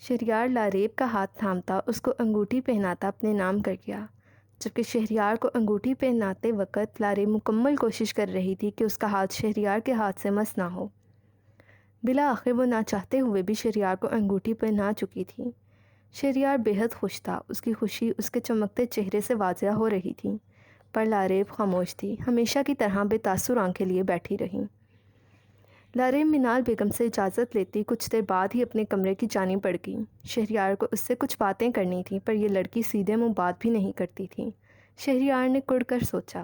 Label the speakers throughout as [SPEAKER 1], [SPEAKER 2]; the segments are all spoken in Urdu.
[SPEAKER 1] شہریار لاریب کا ہاتھ تھامتا اس کو انگوٹھی پہناتا اپنے نام کر گیا، جبکہ شہریار کو انگوٹھی پہناتے وقت لاریب مکمل کوشش کر رہی تھی کہ اس کا ہاتھ شہریار کے ہاتھ سے مس نہ ہو۔ بالآخر وہ نہ چاہتے ہوئے بھی شہریار کو انگوٹھی پہنا چکی تھی۔ شہریار بے حد خوش تھا، اس کی خوشی اس کے چمکتے چہرے سے واضح ہو رہی تھی، پر لاریب خاموش تھی، ہمیشہ کی طرح بے تاثر آنکھیں لیے بیٹھی رہی۔ لاریب منال بیگم سے اجازت لیتی کچھ دیر بعد ہی اپنے کمرے کی جانب بڑھ گئی۔ شہریار کو اس سے کچھ باتیں کرنی تھیں، پر یہ لڑکی سیدھے منہ بات بھی نہیں کرتی تھی۔ شہریار نے کڑ کر سوچا۔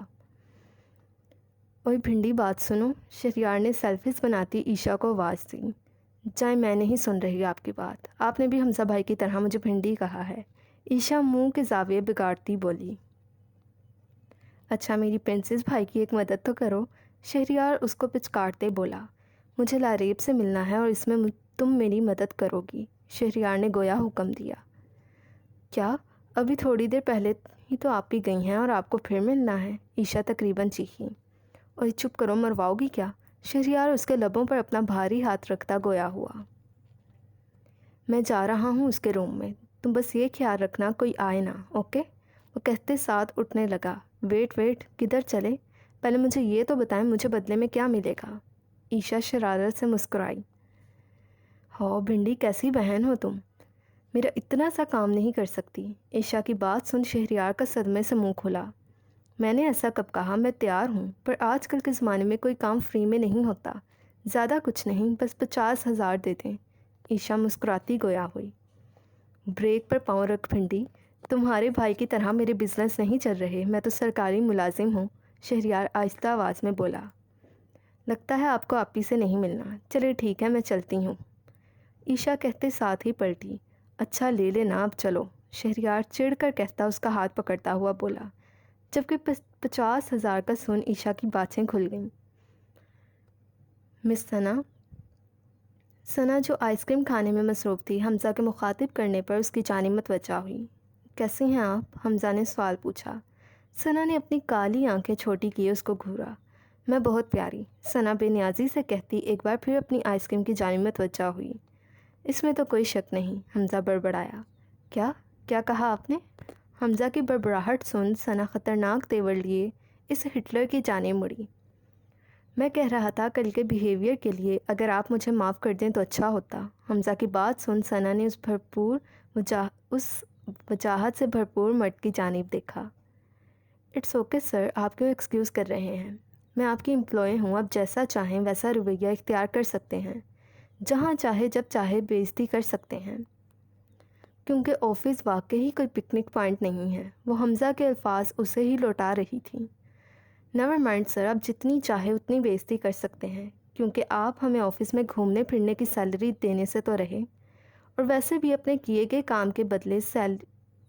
[SPEAKER 1] اوئے بھنڈی بات سنو، شہریار نے سیلفیز بناتی عیشا کو آواز دی۔ جائیں، میں نہیں سن رہی آپ کی بات، آپ نے بھی حمزہ بھائی کی طرح مجھے بھنڈی کہا ہے، عیشا منہ کے زاویے بگاڑتی بولی۔ اچھا میری پرنسس بھائی کی ایک مدد تو کرو، شہریار اس کو پچکارتے بولا۔ مجھے لاریب سے ملنا ہے اور اس میں تم میری مدد کرو گی، شہریار نے گویا حکم دیا۔ کیا؟ ابھی تھوڑی دیر پہلے ہی تو آپ بھی گئی ہیں اور آپ کو پھر ملنا ہے، عیشا تقریباً چیخی۔ اور چپ کرو، مرواؤ گی کیا؟ شہریار اس کے لبوں پر اپنا بھاری ہاتھ رکھتا گویا ہوا۔ میں جا رہا ہوں اس کے روم میں، تم بس یہ خیال رکھنا کوئی آئے نہ، اوکے؟ وہ کہتے ساتھ اٹھنے لگا۔ ویٹ، کدھر چلے؟ پہلے مجھے یہ تو بتائیں مجھے بدلے میں کیا ملے گا؟ عیشا شرارت سے مسکرائی۔ ہو بھنڈی، کیسی بہن ہو تم، میرا اتنا سا کام نہیں کر سکتی؟ عیشا کی بات سن شہریار کا صدمے سے منہ کھلا۔ میں نے ایسا کب کہا؟ میں تیار ہوں، پر آج کل کے زمانے میں کوئی کام فری میں نہیں ہوتا، زیادہ کچھ نہیں، بس 50,000 دے دیں۔ عیشا مسکراتی گویا ہوئی۔ بریک پر پاؤں رکھ بھنڈی، تمہارے بھائی کی طرح میرے بزنس نہیں چل رہے، میں تو سرکاری ملازم ہوں، شہریار آہستہ آواز میں بولا۔ لگتا ہے آپ کو آپی سے نہیں ملنا، چلے ٹھیک ہے میں چلتی ہوں، عیشا کہتے ساتھ ہی پلٹی۔ اچھا لے لینا اب چلو، شہریار چڑھ کر کہتا اس کا ہاتھ پکڑتا ہوا بولا، جبکہ 50,000 کا سن عیشا کی باتیں کھل گئیں۔ مس ثنا جو آئس کریم کھانے میں مصروف تھی، حمزہ کے مخاطب کرنے پر اس کی جانب متوجہ ہوئی۔ کیسی ہیں آپ؟ حمزہ نے سوال پوچھا۔ ثنا نے اپنی کالی آنکھیں چھوٹی کیے اس کو گھورا۔ میں بہت پیاری، ثنا بے نیازی سے کہتی ایک بار پھر اپنی آئس کریم کی جانب متوجہ ہوئی۔ اس میں تو کوئی شک نہیں، حمزہ بڑبڑایا۔ کیا کہا آپ نے؟ حمزہ کی بڑبڑاہٹ سن ثنا خطرناک تیور لیے اس ہٹلر کی جانب مڑی۔ میں کہہ رہا تھا کل کے بیہیویئر کے لیے اگر آپ مجھے معاف کر دیں تو اچھا ہوتا۔ حمزہ کی بات سن ثنا نے اس وجاہت سے بھرپور مرد کی جانب دیکھا۔ اٹس اوکے سر، آپ کیوں ایکسکیوز کر رہے ہیں؟ میں آپ کی امپلائی ہوں، آپ جیسا چاہیں ویسا رویہ اختیار کر سکتے ہیں، جہاں چاہے جب چاہے بے عزتی کر سکتے ہیں، کیونکہ آفس واقعی کوئی پکنک پوائنٹ نہیں ہے۔ وہ حمزہ کے الفاظ اسے ہی لوٹا رہی تھیں۔ نیور مائنڈ سر، آپ جتنی چاہے اتنی بے عزتی کر سکتے ہیں، کیونکہ آپ ہمیں آفس میں گھومنے پھرنے کی سیلری دینے سے تو رہے، اور ویسے بھی اپنے کیے گئے کام کے بدلے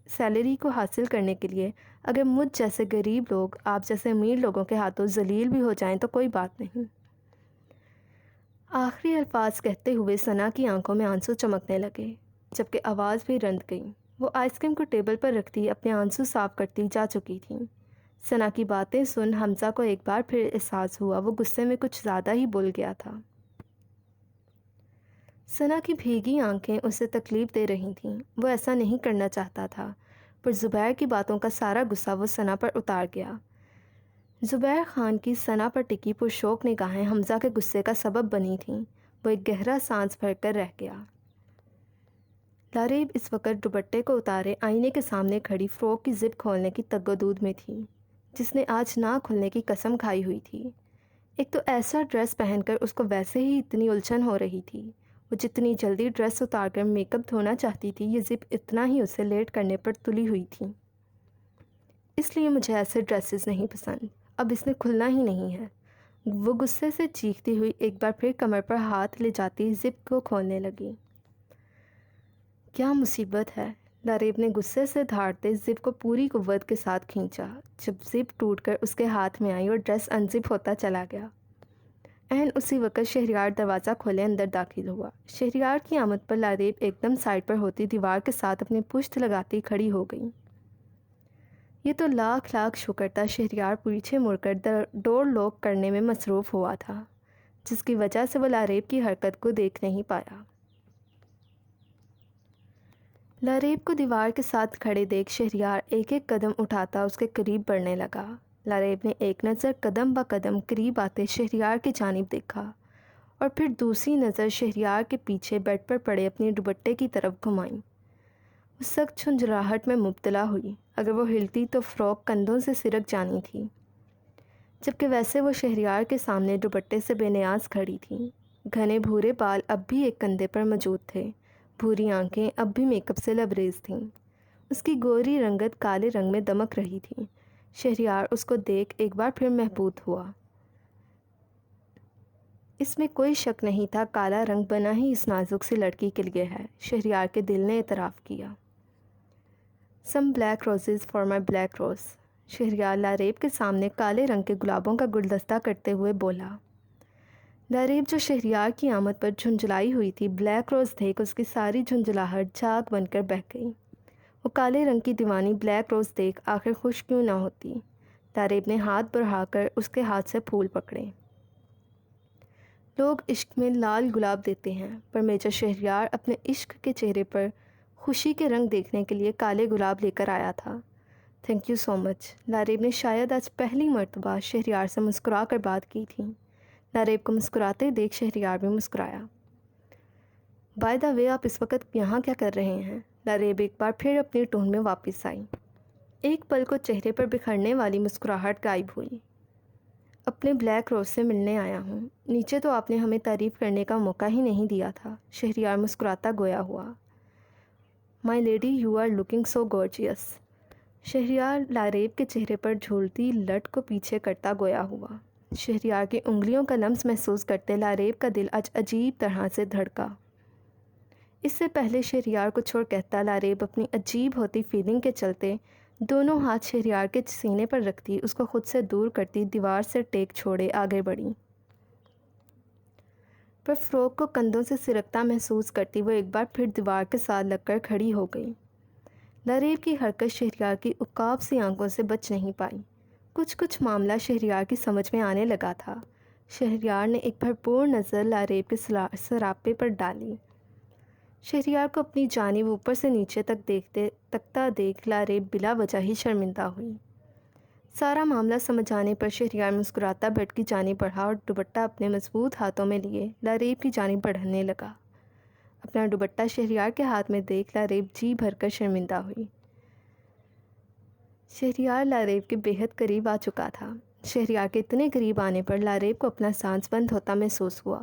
[SPEAKER 1] سیلری کو حاصل کرنے کے لیے اگر مجھ جیسے غریب لوگ آپ جیسے امیر لوگوں کے ہاتھوں ذلیل بھی ہو جائیں تو کوئی بات نہیں۔ آخری الفاظ کہتے ہوئے ثنا کی آنکھوں میں آنسو چمکنے لگے، جبکہ آواز بھی رند گئی۔ وہ آئس کریم کو ٹیبل پر رکھتی اپنے آنسو صاف کرتی جا چکی تھیں۔ ثنا کی باتیں سن حمزہ کو ایک بار پھر احساس ہوا وہ غصے میں کچھ زیادہ ہی بول گیا تھا۔ ثنا کی بھیگی آنکھیں اسے تکلیف دے رہی تھیں، وہ ایسا نہیں کرنا چاہتا تھا، پر زبیر کی باتوں کا سارا غصہ وہ ثنا پر اتار گیا۔ زبیر خان کی ثنا پر ٹکی پرشوق نگاہیں حمزہ کے غصے کا سبب بنی تھیں۔ وہ ایک گہرا سانس بھر کر رہ گیا۔ لاریب اس وقت دوپٹے کو اتارے آئینے کے سامنے کھڑی فروک کی زپ کھولنے کی تگودود میں تھی، جس نے آج نہ کھلنے کی قسم کھائی ہوئی تھی۔ ایک تو ایسا ڈریس پہن کر اس کو ویسے ہی اتنی الجھن ہو رہی تھی، وہ جتنی جلدی ڈریس اتار کر میک اپ دھونا چاہتی تھی، یہ زپ اتنا ہی اسے لیٹ کرنے پر تلی ہوئی تھی۔ اس لیے مجھے ایسے ڈریسز نہیں پسند، اب اس نے کھلنا ہی نہیں ہے، وہ غصے سے چیختی ہوئی ایک بار پھر کمر پر ہاتھ لے جاتی زپ کو کھولنے لگی۔ کیا مصیبت ہے؟ لاریب نے غصے سے دھاڑتے زپ کو پوری قوت کے ساتھ کھینچا، جب زپ ٹوٹ کر اس کے ہاتھ میں آئی اور ڈریس انزپ ہوتا چلا گیا۔ عین اسی وقت شہریار دروازہ کھولے اندر داخل ہوا۔ شہریار کی آمد پر لاریب ایک دم سائڈ پر ہوتی دیوار کے ساتھ اپنی پشت لگاتی کھڑی ہو گئی۔ یہ تو لاکھ شکر تھا شہریار پیچھے مڑ کر ڈور لاک کرنے میں مصروف ہوا تھا، جس کی وجہ سے وہ لاریب کی حرکت کو دیکھ نہیں پایا۔ لاریب کو دیوار کے ساتھ کھڑے دیکھ شہریار ایک ایک قدم اٹھاتا اس کے قریب بڑھنے لگا۔ لاریب نے ایک نظر قدم با قدم قریب آتے شہریار کی جانب دیکھا اور پھر دوسری نظر شہریار کے پیچھے بیڈ پر پڑے اپنے دوپٹے کی طرف گھمائی۔ وہ سخت جھنجھلاہٹ میں مبتلا ہوئی۔ اگر وہ ہلتی تو فراک کندھوں سے سرک جانی تھی، جبکہ ویسے وہ شہریار کے سامنے دوپٹے سے بے نیاز کھڑی تھی۔ گھنے بھورے بال اب بھی ایک کندھے پر موجود تھے، بھوری آنکھیں اب بھی میک اپ سے لبریز تھیں، اس کی گوری رنگت کالے رنگ میں دمک رہی تھی۔ شہریار اس کو دیکھ ایک بار پھر محبوط ہوا۔ اس میں کوئی شک نہیں تھا، کالا رنگ بنا ہی اس نازک سی لڑکی کے لیے ہے۔ شہریار کے دل نے اعتراف کیا۔ Some black roses for my black rose. Shehryar Laraib کے سامنے کالے رنگ کے گلابوں کا گلدستہ کرتے ہوئے بولا۔ لاریب جو شہریار کی آمد پر جھنجھلائی ہوئی تھی، بلیک روز دیکھ اس کی ساری جھنجھلاہٹ جھاگ بن کر بہہ گئی۔ وہ کالے رنگ کی دیوانی بلیک روز دیکھ آخر خوش کیوں نہ ہوتی۔ لاریب نے ہاتھ بڑھا کر اس کے ہاتھ سے پھول پکڑے۔ لوگ عشق میں لال گلاب دیتے ہیں، پر میجر شہریار اپنے عشق کے چہرے پر خوشی کے رنگ دیکھنے کے لیے کالے گلاب لے کر آیا تھا۔ تھینک یو سو مچ۔ لاریب نے شاید آج پہلی مرتبہ شہریار سے مسکرا کر بات کی تھی۔ لاریب کو مسکراتے دیکھ شہریار بھی مسکرایا۔ بائی دا وے، آپ اس وقت یہاں کیا کر رہے ہیں؟ لاریب ایک بار پھر اپنی ٹون میں واپس آئی۔ ایک پل کو چہرے پر بکھرنے والی مسکراہٹ غائب ہوئی۔ اپنے بلیک روز سے ملنے آیا ہوں۔ نیچے تو آپ نے ہمیں تعریف کرنے کا موقع ہی نہیں دیا تھا۔ شہریار مسکراتا گویا ہوا۔ مائی لیڈی، یو آر لکنگ سو گارجیس۔ شہریار لاریب کے چہرے پر جھولتی لٹ کو پیچھے کرتا گویا ہوا۔ شہریار کی انگلیوں کا لمس محسوس کرتے لاریب کا دل آج عجیب طرح سے دھڑکا۔ اس سے پہلے شہریار کو چھوڑ کہتا، لاریب اپنی عجیب ہوتی فیلنگ کے چلتے دونوں ہاتھ شہریار کے سینے پر رکھتی، اس کو خود سے دور کرتی دیوار سے ٹیک چھوڑے آگے بڑھی۔ پر فروک کو کندھوں سے سرکتا محسوس کرتی وہ ایک بار پھر دیوار کے ساتھ لگ کر کھڑی ہو گئی۔ لاریب کی حرکت شہریار کی عقاب سی آنکھوں سے بچ نہیں پائی۔ کچھ معاملہ شہریار کی سمجھ میں آنے لگا تھا۔ شہریار نے ایک بھرپور نظر لاریب کے سراپے پر ڈالی۔ شہریار کو اپنی جانب اوپر سے نیچے تک تکتا دیکھ لاریب بلا وجہ ہی شرمندہ ہوئی۔ سارا معاملہ سمجھ آنے پر شہریار مسکراتا بیڈ کی جانب بڑھا اور دوپٹہ اپنے مضبوط ہاتھوں میں لیے لاریب کی جانب بڑھنے لگا۔ اپنا دوپٹہ شہریار کے ہاتھ میں دیکھ لاریب جی بھر کر شرمندہ ہوئی۔ شہریار لاریب کے بے حد قریب آ چکا تھا۔ شہریار کے اتنے قریب آنے پر لاریب کو اپنا سانس بند ہوتا محسوس ہوا۔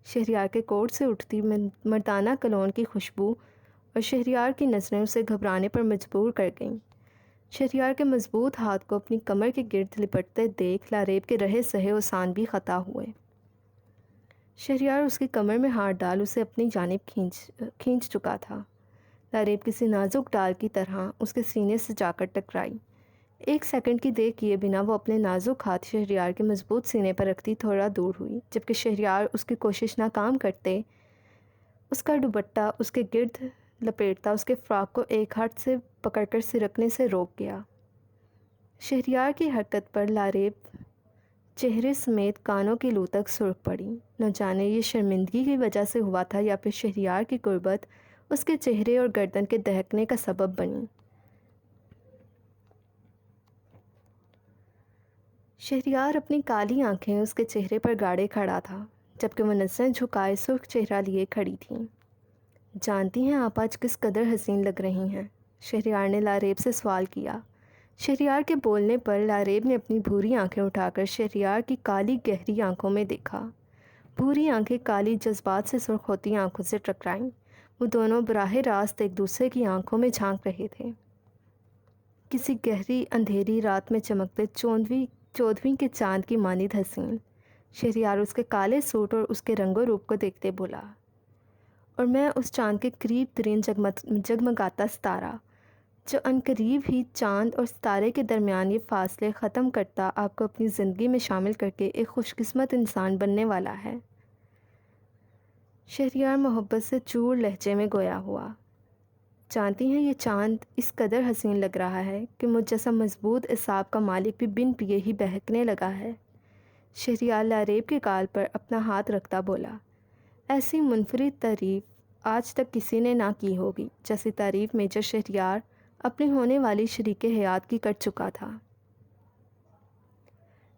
[SPEAKER 1] شہریار کے کوٹ سے اٹھتی مردانہ کلون کی خوشبو اور شہریار کی نظریں اسے گھبرانے پر مجبور کر گئیں۔ شہریار کے مضبوط ہاتھ کو اپنی کمر کے گرد لپٹتے دیکھ لاریب کے رہے سہے اوسان بھی خطا ہوئے۔ شہریار اس کی کمر میں ہاتھ ڈال اسے اپنی جانب کھینچ چکا تھا۔ لاریب کسی نازک ڈال کی طرح اس کے سینے سے جا کر ٹکرائی۔ ایک سیکنڈ کی دیر کیے بنا وہ اپنے نازک ہاتھ شہریار کے مضبوط سینے پر رکھتی تھوڑا دور ہوئی، جبکہ شہریار اس کی کوشش ناکام کرتے اس کا دوپٹہ اس کے گرد لپیٹتا اس کے فراک کو ایک ہاتھ سے پکڑ کر سرکنے سے روک گیا۔ شہریار کی حرکت پر لاریب چہرے سمیت کانوں کی لو تک سرخ پڑی۔ نہ جانے یہ شرمندگی کی وجہ سے ہوا تھا یا پھر شہریار کی قربت اس کے چہرے اور گردن کے دہکنے کا سبب بنی۔ شہریار اپنی کالی آنکھیں اس کے چہرے پر گاڑے کھڑا تھا، جبکہ وہ نظریں جھکائے سرخ چہرہ لیے کھڑی تھیں۔ جانتی ہیں آپ آج کس قدر حسین لگ رہی ہیں؟ شہریار نے لاریب سے سوال کیا۔ شہریار کے بولنے پر لاریب نے اپنی بھوری آنکھیں اٹھا کر شہریار کی کالی گہری آنکھوں میں دیکھا۔ بھوری آنکھیں کالی جذبات سے سرخ ہوتی آنکھوں سے ٹکرائیں۔ وہ دونوں براہ راست ایک دوسرے کی آنکھوں میں جھانک رہے تھے۔ کسی گہری اندھیری رات میں چمکتے چودھویں کے چاند کی مانند حسین۔ شہریار اس کے کالے سوٹ اور اس کے رنگ و روپ کو دیکھتے بولا، اور میں اس چاند کے قریب ترین جگمگاتا ستارہ، جو عنقریب ہی چاند اور ستارے کے درمیان یہ فاصلے ختم کرتا آپ کو اپنی زندگی میں شامل کر کے ایک خوش قسمت انسان بننے والا ہے۔ شہریار محبت سے چور لہجے میں گویا ہوا۔ جانتی ہیں یہ چاند اس قدر حسین لگ رہا ہے کہ مجھ جیسا مضبوط اعصاب کا مالک بھی بن پیے ہی بہکنے لگا ہے۔ شہریار لاریب کے گال پر اپنا ہاتھ رکھتا بولا، ایسی منفرد تعریف آج تک کسی نے نہ کی ہوگی، جیسی تعریف میجر شہریار اپنی ہونے والی شریک حیات کی کر چکا تھا۔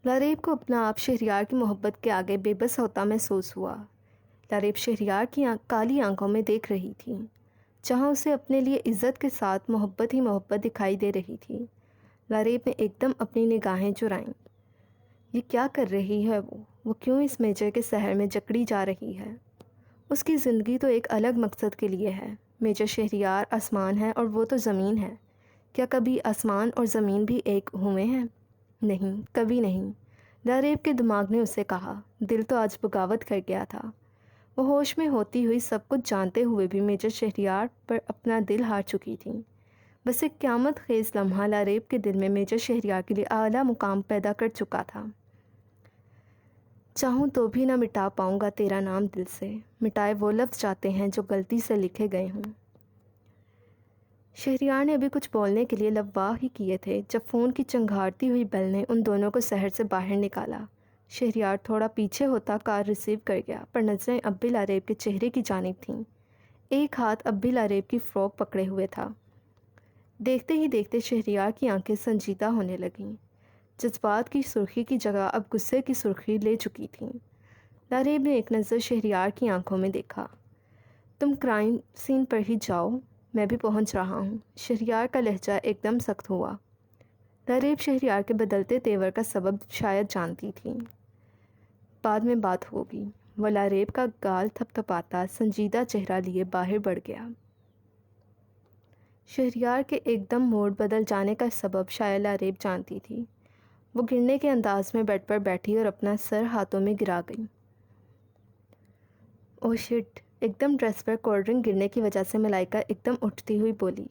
[SPEAKER 1] لاریب کو اپنا آپ شہریار کی محبت کے آگے بے بس ہوتا محسوس ہوا۔ لاریب شہریار کی کالی آنکھوں میں دیکھ رہی تھی، جہاں اسے اپنے لیے عزت کے ساتھ محبت ہی محبت دکھائی دے رہی تھی۔ لاریب نے ایک دم اپنی نگاہیں چرائیں۔ یہ کیا کر رہی ہے وہ کیوں اس میجر کے سحر میں جکڑی جا رہی ہے؟ اس کی زندگی تو ایک الگ مقصد کے لیے ہے۔ میجر شہریار آسمان ہے اور وہ تو زمین ہے۔ کیا کبھی آسمان اور زمین بھی ایک ہوئے ہیں؟ نہیں، کبھی نہیں، لاریب کے دماغ نے اسے کہا۔ دل تو آج بغاوت کر گیا تھا۔ وہ ہوش میں ہوتی ہوئی سب کچھ جانتے ہوئے بھی میجر شہریار پر اپنا دل ہار چکی تھی۔ بس ایک قیامت خیز لمحہ لاریب کے دل میں میجر شہریار کے لیے اعلیٰ مقام پیدا کر چکا تھا۔ چاہوں تو بھی نہ مٹا پاؤں گا تیرا نام دل سے، مٹائے وہ لفظ جاتے ہیں جو غلطی سے لکھے گئے ہوں۔ شہریار نے ابھی کچھ بولنے کے لیے لب واہ ہی کیے تھے جب فون کی چنگھاڑتی ہوئی بیل نے ان دونوں کو شہر سے باہر نکالا۔ شہریار تھوڑا پیچھے ہوتا کار ریسیو کر گیا، پر نظریں اب بھی لاریب کے چہرے کی جانب تھیں۔ ایک ہاتھ اب بھی لاریب کی فراک پکڑے ہوئے تھا۔ دیکھتے ہی دیکھتے شہریار کی آنکھیں سنجیدہ ہونے لگیں۔ جذبات کی سرخی کی جگہ اب غصے کی سرخی لے چکی تھیں۔ لاریب نے ایک نظر شہریار کی آنکھوں میں دیکھا۔ تم کرائم سین پر ہی جاؤ، میں بھی پہنچ رہا ہوں۔ شہریار کا لہجہ ایک دم سخت ہوا۔ لاریب شہریار کے بدلتے تیور کا سبب شاید جانتی تھی۔ بعد میں بات ہوگی۔ وہ لاریب کا گال تھپ تھپاتا سنجیدہ چہرہ لیے باہر بڑھ گیا۔ شہریار کے ایک دم موڈ بدل جانے کا سبب شاید لاریب جانتی تھی۔ وہ گرنے کے انداز میں بیڈ پر بیٹھی اور اپنا سر ہاتھوں میں گرا گئی۔ اوہ شٹ! ایک دم ڈریس پر کولڈ ڈرنک گرنے کی وجہ سے ملائکہ ایک دم اٹھتی ہوئی بولی۔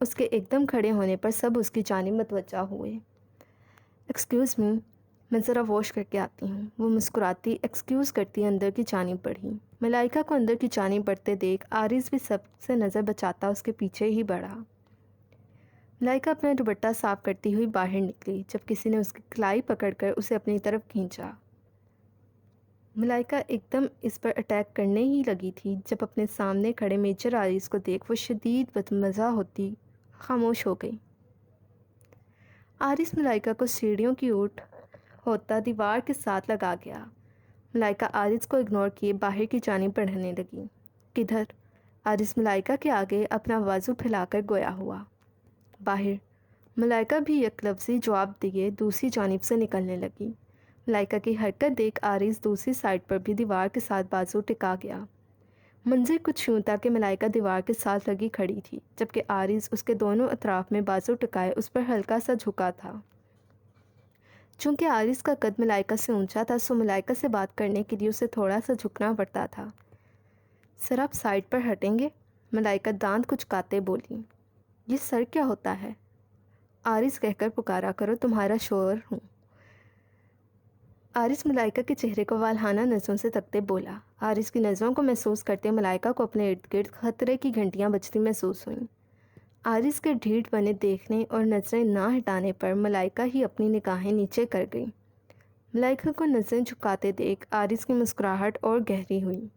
[SPEAKER 1] اس کے ایک دم کھڑے ہونے پر سب اس کی جانب متوجہ ہوئے۔ ایکسکیوز می، میں ذرا واش کر کے آتی ہوں۔ وہ مسکراتی ایکسکیوز کرتی اندر کی جانب بڑھی۔ ملائکہ کو اندر کی جانب بڑھتے دیکھ عارض بھی سب سے نظر بچاتا اس کے پیچھے ہی بڑھا۔ ملائکہ اپنا دوپٹہ صاف کرتی ہوئی باہر نکلی جب کسی نے اس کی کلائی پکڑ کر اسے اپنی طرف کھینچا۔ ملائکہ ایک دم اس پر اٹیک کرنے ہی لگی تھی جب اپنے سامنے کھڑے میجر عارض کو دیکھ وہ شدید بدمزہ ہوتی خاموش ہو گئی۔ عارض ملائکہ کو سیڑھیوں کی اوٹ ہوتا دیوار کے ساتھ لگا گیا۔ ملائکہ عارض کو اگنور کیے باہر کی جانب بڑھنے لگی۔ کدھر؟ عارض ملائکہ کے آگے اپنا بازو پھیلا کر گویا ہوا۔ باہر۔ ملائکہ بھی یک لفظی جواب دیے دوسری جانب سے نکلنے لگی۔ ملائکہ کی حرکت دیکھ عارض دوسری سائڈ پر بھی دیوار کے ساتھ بازو ٹکا گیا۔ منظر کچھ یوں تھا کہ ملائکہ دیوار کے ساتھ لگی کھڑی تھی جبکہ عارض اس کے دونوں اطراف میں بازو ٹکائے اس پر ہلکا سا جھکا تھا۔ چونکہ عارض کا قد ملائکہ سے اونچا تھا سو ملائکہ سے بات کرنے کے لیے اسے تھوڑا سا جھکنا پڑتا تھا۔ سر آپ سائڈ پر ہٹیں گے؟ ملائکہ دانت کچکاتے بولی۔ یہ سر کیا ہوتا ہے؟ عارض کہہ کر پکارا کرو تمہارا شوہر ہوں۔ عارض ملائکہ کے چہرے کو والہانہ نظروں سے تکتے بولا۔ عارض کی نظروں کو محسوس کرتے ملائکہ کو اپنے ارد گرد خطرے کی گھنٹیاں بجتی محسوس ہوئیں۔ عارض کے ڈھیٹ بنے دیکھنے اور نظریں نہ ہٹانے پر ملائکہ ہی اپنی نگاہیں نیچے کر گئی۔ ملائکہ کو نظریں جھکاتے دیکھ عارض کی مسکراہٹ اور گہری ہوئی۔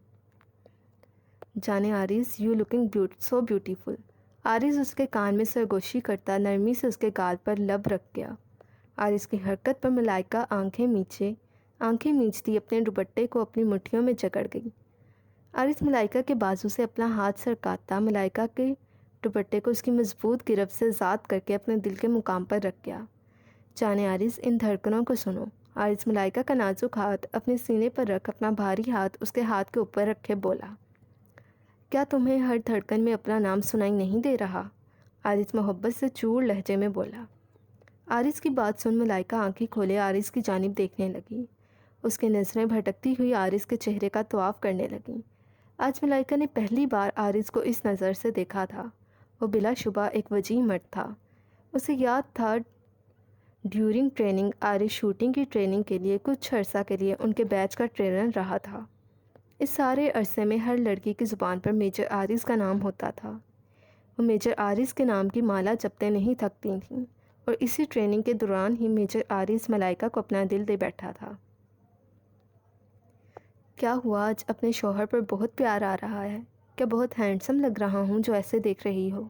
[SPEAKER 1] جانے عارض، یو لکنگ سو بیوٹیفل۔ عارض اس کے کان میں سرگوشی کرتا نرمی سے اس کے گال پر لب رکھ گیا۔ عارض کی حرکت پر ملائکہ آنکھیں میچتی اپنے دوپٹے کو اپنی مٹھیوں میں جکڑ گئی۔ عارض ملائکہ کے بازو سے اپنا ہاتھ سرکاتا ملائکہ کے دوپٹے کو اس کی مضبوط گرفت سے ذات کر کے اپنے دل کے مقام پر رکھ گیا۔ جانے عارض، ان دھڑکنوں کو سنو۔ عارض ملائکہ کا نازک ہاتھ اپنے سینے پر رکھ اپنا بھاری ہاتھ اس کے ہاتھ کے اوپر رکھے بولا۔ کیا تمہیں ہر دھڑکن میں اپنا نام سنائی نہیں دے رہا؟ عارض محبت سے چور لہجے میں بولا۔ عارض کی بات سن ملائکہ آنکھیں کھولے عارض کی جانب دیکھنے لگی۔ اس کی نظریں بھٹکتی ہوئی عارض کے چہرے کا طواف کرنے لگیں۔ آج ملائکہ نے پہلی بار عارض کو اس نظر سے دیکھا تھا۔ وہ بلا شبہ ایک وجیح مرد تھا۔ اسے یاد تھا ڈیورنگ ٹریننگ عارض شوٹنگ کی ٹریننگ کے لیے کچھ عرصہ کے لیے ان کے بیچ کا ٹرینر رہا تھا۔ اس سارے عرصے میں ہر لڑکی کی زبان پر میجر عارض کا نام ہوتا تھا۔ وہ میجر عارض کے نام کی مالا جپتے نہیں تھکتی تھیں اور اسی ٹریننگ کے دوران ہی میجر عارض ملائکہ کو اپنا دل دے بیٹھا تھا۔ کیا ہوا؟ آج اپنے شوہر پر بہت پیار آ رہا ہے۔ کیا بہت ہینڈسم لگ رہا ہوں جو ایسے دیکھ رہی ہو؟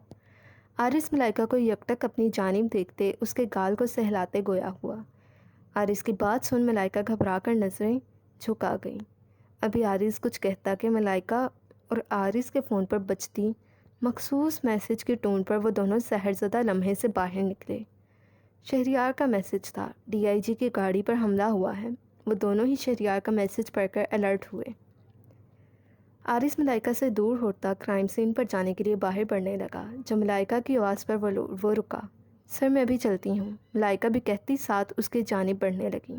[SPEAKER 1] عارض ملائکہ کو یکٹک اپنی جانب دیکھتے اس کے گال کو سہلاتے گویا ہوا۔ عارض کی بات سن ملائکہ گھبرا کر نظریں جھکا گئیں۔ ابھی عارض کچھ کہتا کہ ملائکہ اور عارض کے فون پر بجتی مخصوص میسج کی ٹون پر وہ دونوں سحرزدہ لمحے سے باہر نکلے۔ شہریار کا میسج تھا، ڈی آئی جی کی گاڑی پر حملہ ہوا ہے۔ وہ دونوں ہی شہریار کا میسج پڑھ کر الرٹ ہوئے۔ عارض ملائکہ سے دور ہوتا کرائم سین پر جانے کے لیے باہر بڑھنے لگا۔ جب ملائکہ کی آواز پر وہ رکا۔ سر میں ابھی چلتی ہوں، ملائکہ بھی کہتی ساتھ اس کی جانب بڑھنے لگی۔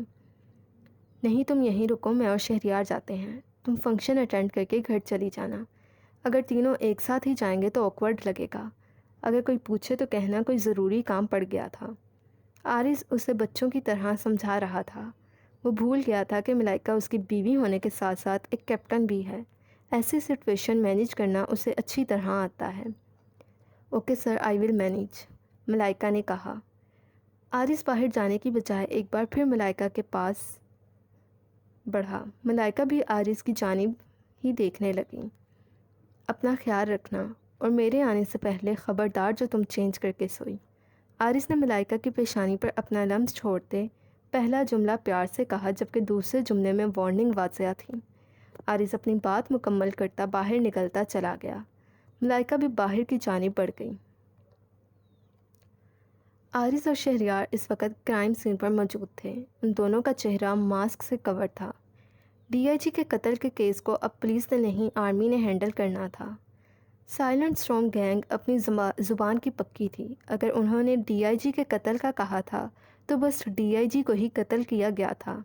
[SPEAKER 1] نہیں تم یہیں رکو، میں اور شہریار جاتے ہیں۔ تم فنکشن اٹینڈ کر کے گھر چلی جانا۔ اگر تینوں ایک ساتھ ہی جائیں گے تو آکورڈ لگے گا۔ اگر کوئی پوچھے تو کہنا کوئی ضروری کام پڑ گیا تھا۔ عارض اسے بچوں کی طرح سمجھا رہا تھا۔ وہ بھول گیا تھا کہ ملائکہ اس کی بیوی ہونے کے ساتھ ساتھ ایک کیپٹن بھی ہے۔ ایسی سچویشن مینیج کرنا اسے اچھی طرح آتا ہے۔ اوکے سر، آئی ول مینیج، ملائکہ نے کہا۔ عارض باہر جانے کی بجائے ایک بار پھر ملائکہ کے پاس بڑھا۔ ملائکہ بھی عارض کی جانب ہی دیکھنے لگیں۔ اپنا خیال رکھنا، اور میرے آنے سے پہلے خبردار جو تم چینج کر کے سوئی۔ عارض نے ملائکہ کی پیشانی پر اپنا لمس چھوڑتے پہلا جملہ پیار سے کہا، جبکہ دوسرے جملے میں وارننگ واضح تھی۔ عارض اپنی بات مکمل کرتا باہر نکلتا چلا گیا۔ ملائکہ بھی باہر کی جانب بڑھ گئی۔ عارض اور شہریار اس وقت کرائم سین پر موجود تھے۔ ان دونوں کا چہرہ ماسک سے کور تھا۔ ڈی آئی جی کے قتل کے کیس کو اب پولیس نے نہیں آرمی نے ہینڈل کرنا تھا۔ سائلنٹ اسٹارم گینگ اپنی زبان کی پکی تھی۔ اگر انہوں نے ڈی آئی جی کے قتل کا کہا تھا تو بس ڈی آئی جی کو ہی قتل کیا گیا تھا،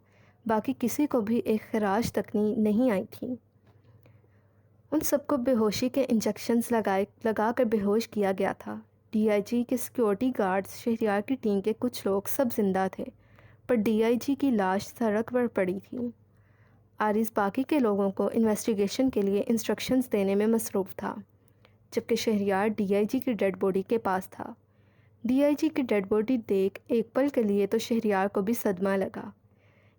[SPEAKER 1] باقی کسی کو بھی ایک خراش تک نہیں آئی تھی۔ ان سب کو بے ہوشی کے انجیکشنز لگا کر بے ہوش کیا گیا تھا۔ ڈی آئی جی کے سیکیورٹی گارڈز، شہریار کی ٹیم کے کچھ لوگ سب زندہ تھے، پر ڈی آئی جی کی لاش سڑک پر پڑی تھی۔ عارض باقی کے لوگوں کو انویسٹیگیشن کے لیے انسٹرکشنز دینے میں مصروف تھا، جبکہ شہریار ڈی آئی جی کی ڈیڈ باڈی کے پاس تھا۔ ڈی آئی جی کی ڈیڈ باڈی دیکھ ایک پل کے لیے تو شہریار کو بھی صدمہ لگا۔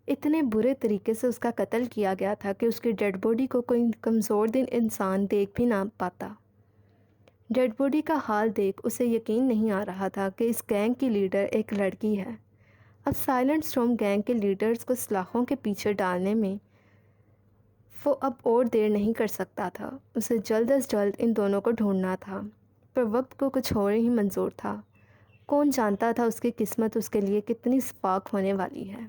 [SPEAKER 1] اتنے برے طریقے سے اس کا قتل کیا گیا تھا کہ اس کی ڈیڈ باڈی کو کوئی کمزور دل انسان دیکھ بھی نہ پاتا۔ ڈیڈ باڈی کا حال دیکھ اسے یقین نہیں آ رہا تھا کہ اس گینگ کی لیڈر ایک لڑکی ہے۔ اب سائلنٹ اسٹارم گینگ کے لیڈرز کو سلاخوں کے پیچھے ڈالنے میں وہ اب اور دیر نہیں کر سکتا تھا۔ اسے جلد از جلد ان دونوں کو ڈھونڈنا تھا، پر وقت کو کچھ اور ہی منظور تھا۔ کون جانتا تھا اس کی قسمت اس کے لیے کتنی سپاک ہونے والی ہے۔